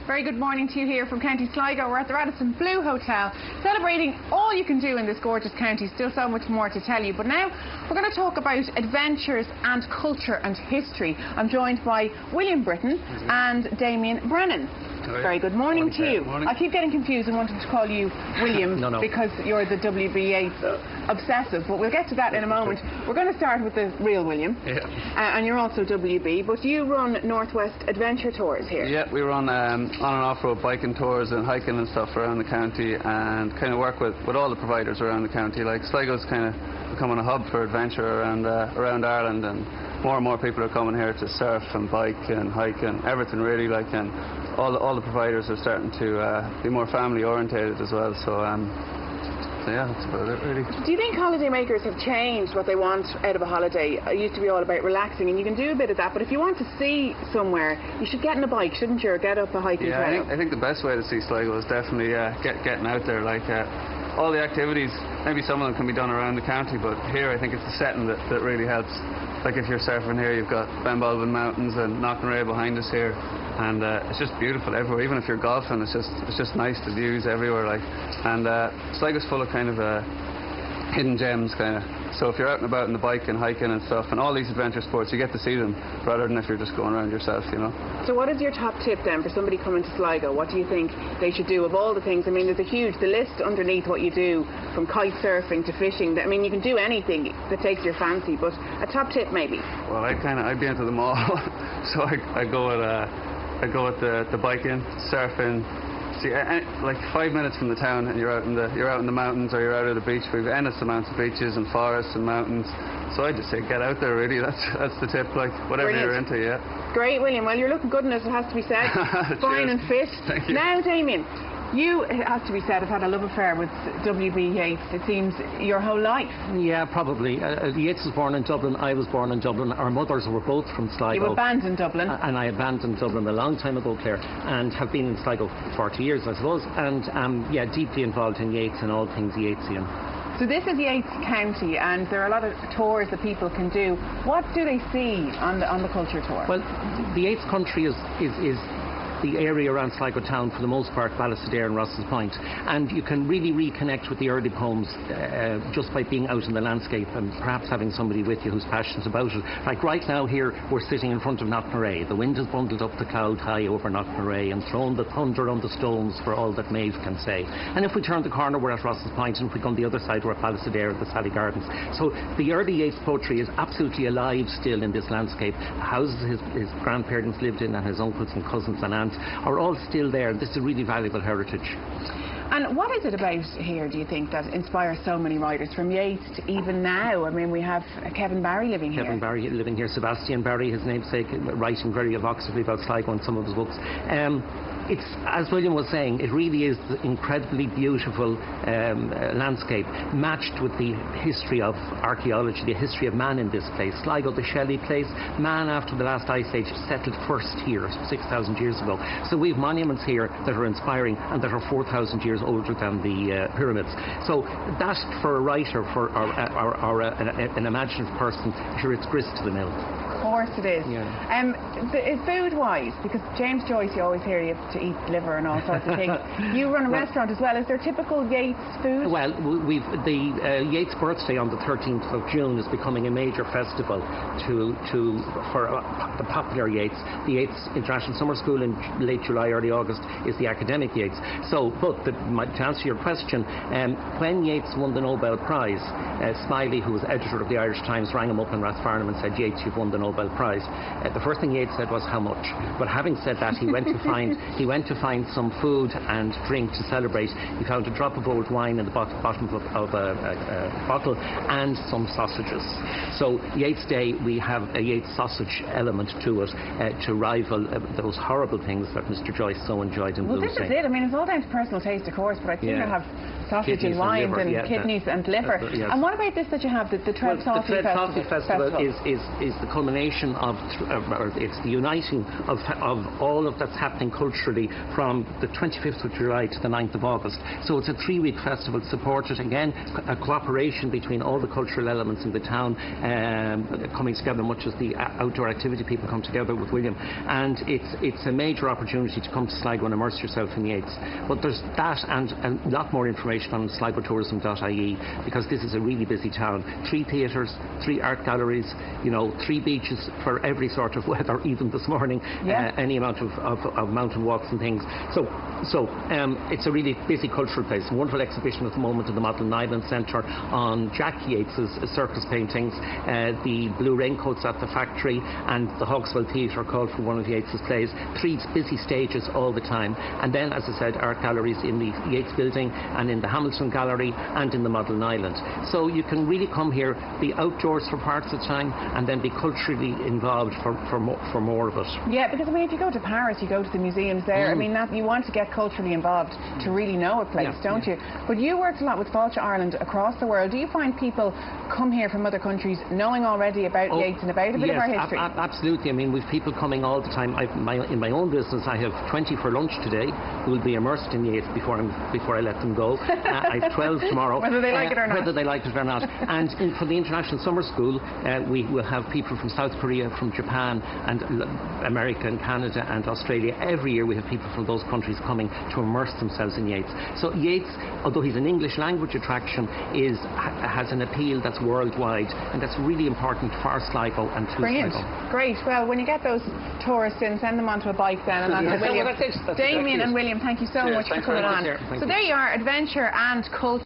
Very good morning to you here from County Sligo. We're at the Radisson Blu Hotel, celebrating all you can do in this gorgeous county. Still so much more to tell you. But now we're going to talk about adventures and culture and history. I'm joined by William Britton and Damien Brennan. Very good morning to you. Morning. I keep getting confused and wanting to call you William because you're the WB8 obsessive, but we'll get to that in a moment. We're going to start with the real William, and you're also WB, but you run Northwest Adventure Tours here. Yeah, we run on and off-road biking tours and hiking and stuff around the county, and kind of work with all the providers around the county. Like Sligo's kind of becoming a hub for adventure around Ireland, and more people are coming here to surf and bike and hike and everything really, like, and all the providers are starting to be more family orientated as well. So yeah, that's about it really. Do you think holiday makers have changed what they want out of a holiday? It used to be all about relaxing, and you can do a bit of that, but if you want to see somewhere, you should get on a bike, shouldn't you, or get up a hiking trail? I think the best way to see Sligo is definitely getting out there. Like all the activities, maybe some of them can be done around the county, but here I think it's the setting that really helps. Like if you're surfing here, you've got Benbalbin Mountains and Knocknarea behind us here, and it's just beautiful everywhere. Even if you're golfing, it's just nice. The views everywhere, like, and Sligo's full of kind of hidden gems, kind of. So if you're out and about on the bike and hiking and stuff, and all these adventure sports, you get to see them rather than if you're just going around yourself, you know. So what is your top tip then for somebody coming to Sligo? What do you think they should do of all the things? I mean, there's the list underneath what you do, from kite surfing to fishing. I mean, you can do anything that takes your fancy, but a top tip maybe. Well, I'd be into them all. So I go with the biking, surfing. See, like 5 minutes from the town, and you're out in the mountains, or you're out at the beach. We've endless amounts of beaches and forests and mountains. So I just say get out there. Really, that's the tip. Like whatever you're into, yeah. Great, William. Well, you're looking good in it. It has to be said. Fine and fit. Thank you. Now, Damien, you, it has to be said, have had a love affair with WB Yates, it seems, your whole life. Yeah, probably. Yates was born in Dublin, I was born in Dublin. Our mothers were both from Sligo. You abandoned Dublin. And I abandoned Dublin a long time ago, Claire, and have been in Sligo for 40 years, I suppose, and yeah, deeply involved in Yates and all things Yatesian. So this is Yates County, and there are a lot of tours that people can do. What do they see on the culture tour? Well, the Yates country is the area around Sligo town, for the most part, Ballastadair and Ross's Point, and you can really reconnect with the early poems just by being out in the landscape and perhaps having somebody with you who's passionate about it. Like right now here, we're sitting in front of Knocknarea. The wind has bundled up the cloud high over Knocknarea and thrown the thunder on the stones for all that Maeve can say. And if we turn the corner, we're at Ross's Point, and if we go on the other side, we're at Ballastadair at the Sally Gardens. So the early Yates poetry is absolutely alive still in this landscape. The houses his grandparents lived in, and his uncles and cousins and aunts, are all still there. This is a really valuable heritage. And what is it about here, do you think, that inspires so many writers, from Yates to even now? I mean, we have Kevin Barry living here. Kevin Barry living here, Sebastian Barry, his namesake, writing very evocatively about Sligo in some of his books. It's, as William was saying, it really is the incredibly beautiful landscape, matched with the history of archaeology, the history of man in this place. Sligo, the Shelley place, man after the last ice age settled first here 6,000 years ago. So we have monuments here that are inspiring and that are 4,000 years older than the pyramids. So that, for a writer, or an imaginative person, sure, it's grist to the mill. Of course it is. Yeah. Food-wise, because James Joyce, you always hear you have to eat liver and all sorts of things. You run a restaurant as well. Is there typical Yates food? Well, the Yates birthday on the 13th of June is becoming a major festival for the popular Yates. The Yates International Summer School in late July, early August is the academic Yates. So, but to answer your question, when Yates won the Nobel Prize, Smiley, who was editor of the Irish Times, rang him up in Rathfarnham and said, "Yates, you've won the Nobel Prize." The first thing Yates said was, "How much?" But having said that, he went to find some food and drink to celebrate. He found a drop of old wine in the bottom of a bottle and some sausages. So Yates Day, we have a Yates sausage element to it to rival those horrible things that Mr. Joyce so enjoyed in Blue Sea. Well, this is it. I mean, it's all down to personal taste, of course, but I think I have sausage kidneys and wines and kidneys and liver. Yes. And what about this that you have, the Tread Saucy Festival? The Tread Saucy Festival is the culmination combination of, or it's the uniting of all of that's happening culturally from the 25th of July to the 9th of August. So it's a 3-week festival supported, again, a cooperation between all the cultural elements in the town coming together, much as the outdoor activity people come together with William. And it's a major opportunity to come to Sligo and immerse yourself in the Yates. But there's that and a lot more information on sligotourism.ie, because this is a really busy town. 3 theatres, 3 art galleries, 3 beaches for every sort of weather, even this morning, any amount of mountain walks and things. So it's a really busy cultural place. A wonderful exhibition at the moment in the Model Island Centre on Jack Yates's circus paintings, the Blue Raincoats at the factory, and the Hawkswell Theatre called for one of Yates's plays. 3 busy stages all the time. And then, as I said, art galleries in the Yates building and in the Hamilton Gallery and in the Model Island. So you can really come here, be outdoors for parts of the time, and then be culturally involved for more of it. Yeah, because if you go to Paris, you go to the museums there. You want to get culturally involved to really know a place, don't you? But you worked a lot with Fáilte Ireland across the world. Do you find people come here from other countries knowing already about Yates and about a bit of our history? Absolutely. We've people coming all the time. In my own business, I have 20 for lunch today who will be immersed in Yates before I let them go. I have 12 tomorrow. Whether they like it or not. Whether they like it or not. And for the International Summer School, we will have people from South Korea, from Japan, and America and Canada and Australia. Every year we have people from those countries coming to immerse themselves in Yates. So Yates, although he's an English language attraction, has an appeal that's worldwide, and that's really important for Sligo and to Brilliant. Sligo. Great. Well, when you get those tourists in, send them onto a bike then. And onto William. That's Damien and William, thank you so much for coming on. So there you are, adventure and culture.